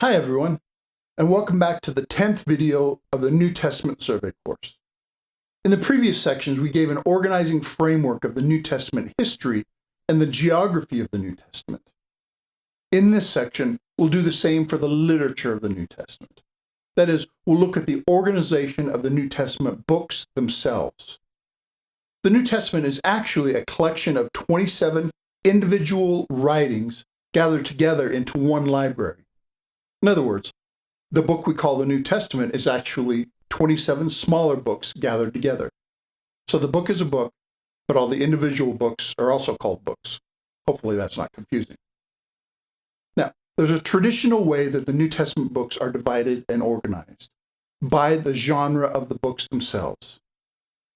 Hi everyone, and welcome back to the 10th video of the New Testament Survey course. In the previous sections, we gave an organizing framework of the New Testament history and the geography of the New Testament. In this section, we'll do the same for the literature of the New Testament. That is, we'll look at the organization of the New Testament books themselves. The New Testament is actually a collection of 27 individual writings gathered together into one library. In other words, the book we call the New Testament is actually 27 smaller books gathered together. So the book is a book, but all the individual books are also called books. Hopefully that's not confusing. Now, there's a traditional way that the New Testament books are divided and organized by the genre of the books themselves.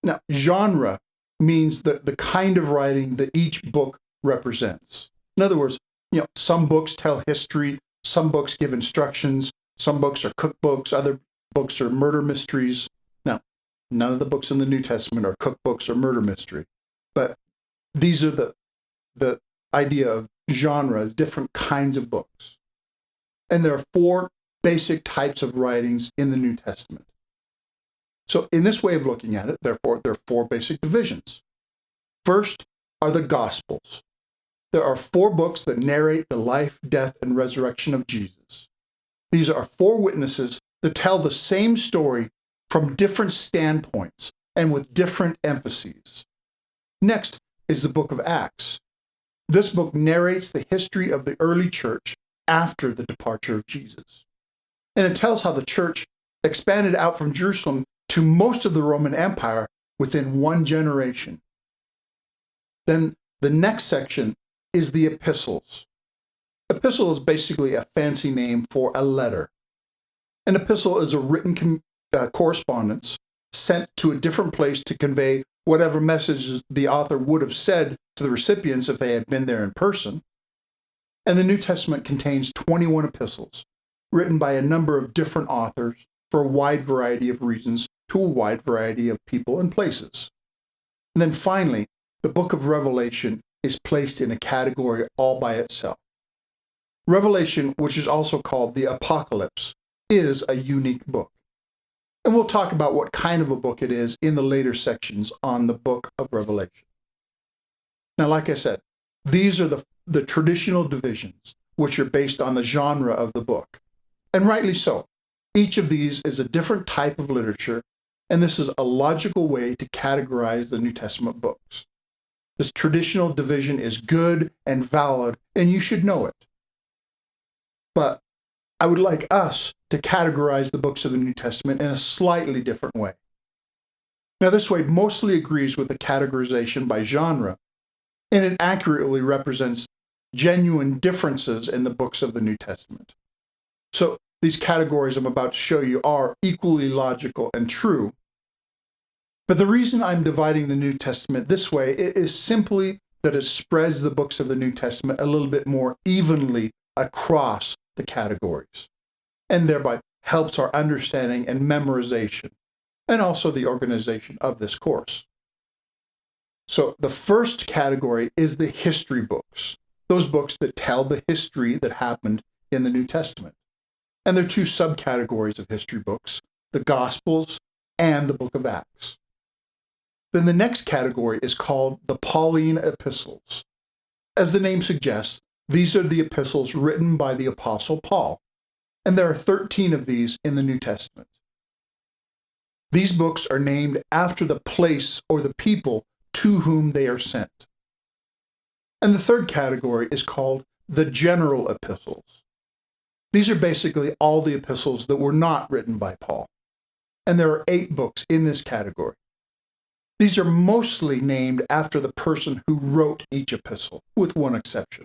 Now, genre means the kind of writing that each book represents. In other words, some books tell history, some books give instructions, some books are cookbooks, other books are murder mysteries. Now, none of the books in the New Testament are cookbooks or murder mystery, but these are the idea of genre, different kinds of books. And there are four basic types of writings in the New Testament. So in this way of looking at it, therefore, there are four basic divisions. First are the Gospels. There are four books that narrate the life, death, and resurrection of Jesus. These are four witnesses that tell the same story from different standpoints and with different emphases. Next is the book of Acts. This book narrates the history of the early church after the departure of Jesus. And it tells how the church expanded out from Jerusalem to most of the Roman Empire within one generation. Then the next section is the epistles. Epistle is basically a fancy name for a letter. An epistle is a written correspondence sent to a different place to convey whatever messages the author would have said to the recipients if they had been there in person. And the New Testament contains 21 epistles, written by a number of different authors for a wide variety of reasons to a wide variety of people and places. And then finally, the book of Revelation is placed in a category all by itself. Revelation, which is also called the Apocalypse, is a unique book. And we'll talk about what kind of a book it is in the later sections on the book of Revelation. Now, like I said, these are the traditional divisions, which are based on the genre of the book. And rightly so. Each of these is a different type of literature, and this is a logical way to categorize the New Testament books. This traditional division is good and valid, and you should know it. But I would like us to categorize the books of the New Testament in a slightly different way. Now, this way mostly agrees with the categorization by genre, and it accurately represents genuine differences in the books of the New Testament. So these categories I'm about to show you are equally logical and true. But the reason I'm dividing the New Testament this way is simply that it spreads the books of the New Testament a little bit more evenly across the categories, and thereby helps our understanding and memorization, and also the organization of this course. So the first category is the history books, those books that tell the history that happened in the New Testament. And there are two subcategories of history books, the Gospels and the book of Acts. Then the next category is called the Pauline epistles. As the name suggests, these are the epistles written by the Apostle Paul, and there are 13 of these in the New Testament. These books are named after the place or the people to whom they are sent. And the third category is called the general epistles. These are basically all the epistles that were not written by Paul, and there are 8 books in this category. These are mostly named after the person who wrote each epistle, with one exception.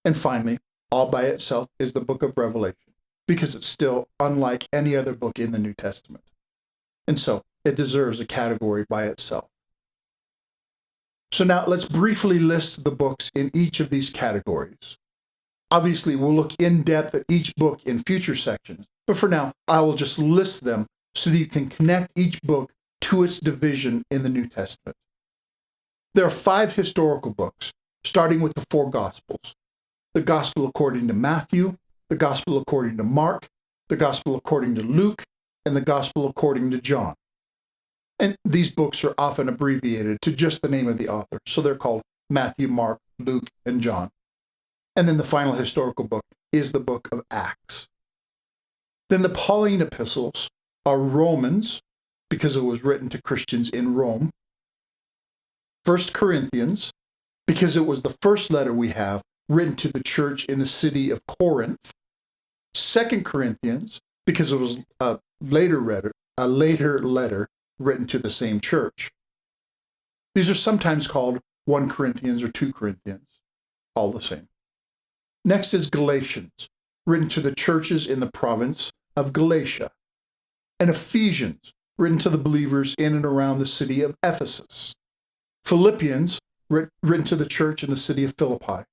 And finally, all by itself is the book of Revelation, because it's still unlike any other book in the New Testament. And so it deserves a category by itself. So now let's briefly list the books in each of these categories. Obviously, we'll look in depth at each book in future sections, but for now, I will just list them so that you can connect each book to its division in the New Testament. There are 5 historical books, starting with the 4 Gospels. The Gospel according to Matthew, the Gospel according to Mark, the Gospel according to Luke, and the Gospel according to John. And these books are often abbreviated to just the name of the author. So they're called Matthew, Mark, Luke, and John. And then the final historical book is the book of Acts. Then the Pauline epistles are Romans, because it was written to Christians in Rome. 1 Corinthians, because it was the first letter we have written to the church in the city of Corinth. 2 Corinthians, because it was a later letter written to the same church. These are sometimes called 1 Corinthians or 2 Corinthians, all the same. Next is Galatians, written to the churches in the province of Galatia. And Ephesians, written to the believers in and around the city of Ephesus. Philippians, written to the church in the city of Philippi.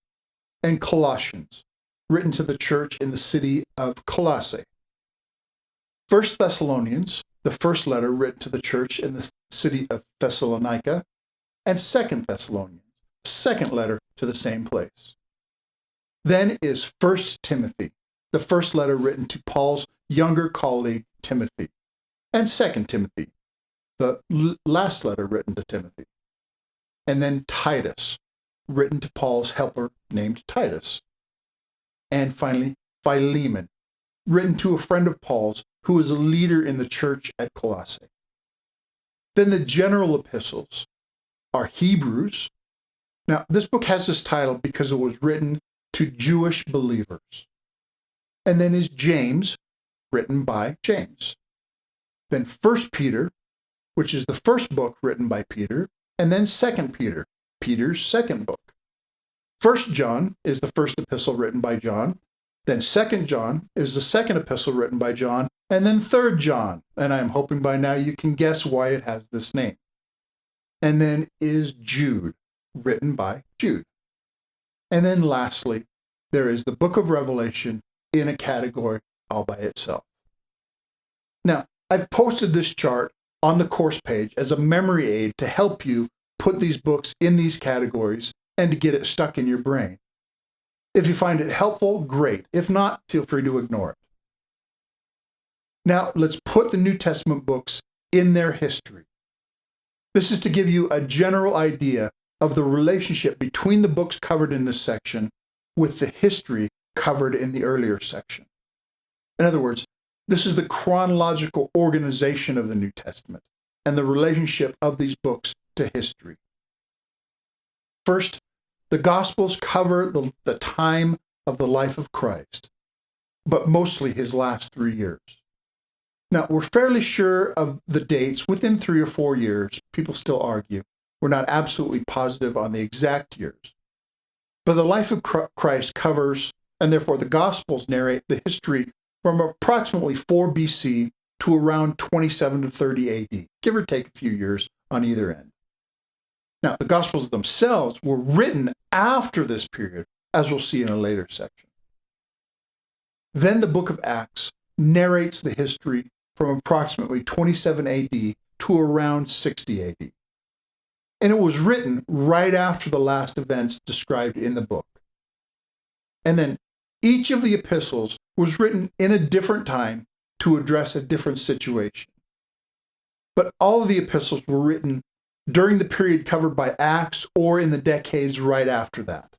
And Colossians, written to the church in the city of Colossae. 1 Thessalonians, the first letter written to the church in the city of Thessalonica. And 2 Thessalonians, second letter to the same place. Then is 1 Timothy, the first letter written to Paul's younger colleague Timothy. And 2 Timothy, the last letter written to Timothy. And then Titus, written to Paul's helper named Titus. And finally, Philemon, written to a friend of Paul's who was a leader in the church at Colossae. Then the general epistles are Hebrews. Now, this book has this title because it was written to Jewish believers. And then is James, written by James. Then 1 Peter, which is the first book written by Peter, and then 2 Peter, Peter's second book. 1 John is the first epistle written by John, then 2 John is the second epistle written by John, and then 3 John, and I'm hoping by now you can guess why it has this name. And then is Jude, written by Jude. And then lastly, there is the book of Revelation in a category all by itself. Now, I've posted this chart on the course page as a memory aid to help you put these books in these categories and to get it stuck in your brain. If you find it helpful, great. If not, feel free to ignore it. Now, let's put the New Testament books in their history. This is to give you a general idea of the relationship between the books covered in this section with the history covered in the earlier section. In other words, this is the chronological organization of the New Testament and the relationship of these books to history. First, the Gospels cover the time of the life of Christ, but mostly his last 3 years. Now, we're fairly sure of the dates within 3 or 4 years. People still argue. We're not absolutely positive on the exact years. But the life of Christ covers, and therefore the Gospels narrate the history from approximately 4 BC to around 27 to 30 AD, give or take a few years on either end. Now, the Gospels themselves were written after this period, as we'll see in a later section. Then the book of Acts narrates the history from approximately 27 AD to around 60 AD. And it was written right after the last events described in the book. And then each of the epistles was written in a different time to address a different situation. But all of the epistles were written during the period covered by Acts or in the decades right after that.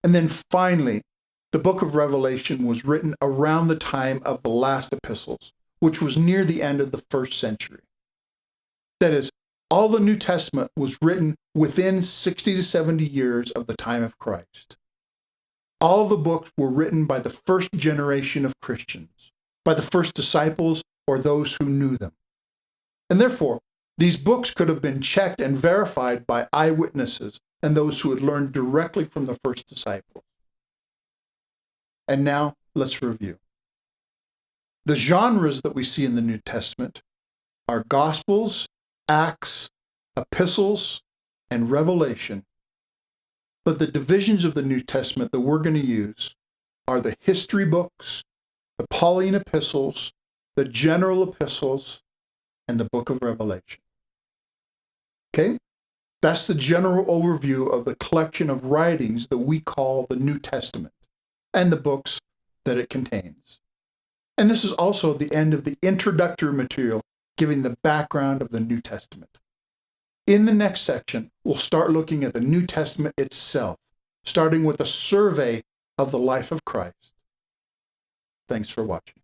And then finally, the book of Revelation was written around the time of the last epistles, which was near the end of the 1st century. That is, all the New Testament was written within 60 to 70 years of the time of Christ. All the books were written by the first generation of Christians, by the first disciples or those who knew them. And therefore, these books could have been checked and verified by eyewitnesses and those who had learned directly from the first disciples. And now, let's review. The genres that we see in the New Testament are Gospels, Acts, Epistles, and Revelation. But the divisions of the New Testament that we're going to use are the history books, the Pauline epistles, the general epistles, and the book of Revelation. Okay? That's the general overview of the collection of writings that we call the New Testament, and the books that it contains. And this is also the end of the introductory material giving the background of the New Testament. In the next section, we'll start looking at the New Testament itself, starting with a survey of the life of Christ. Thanks for watching.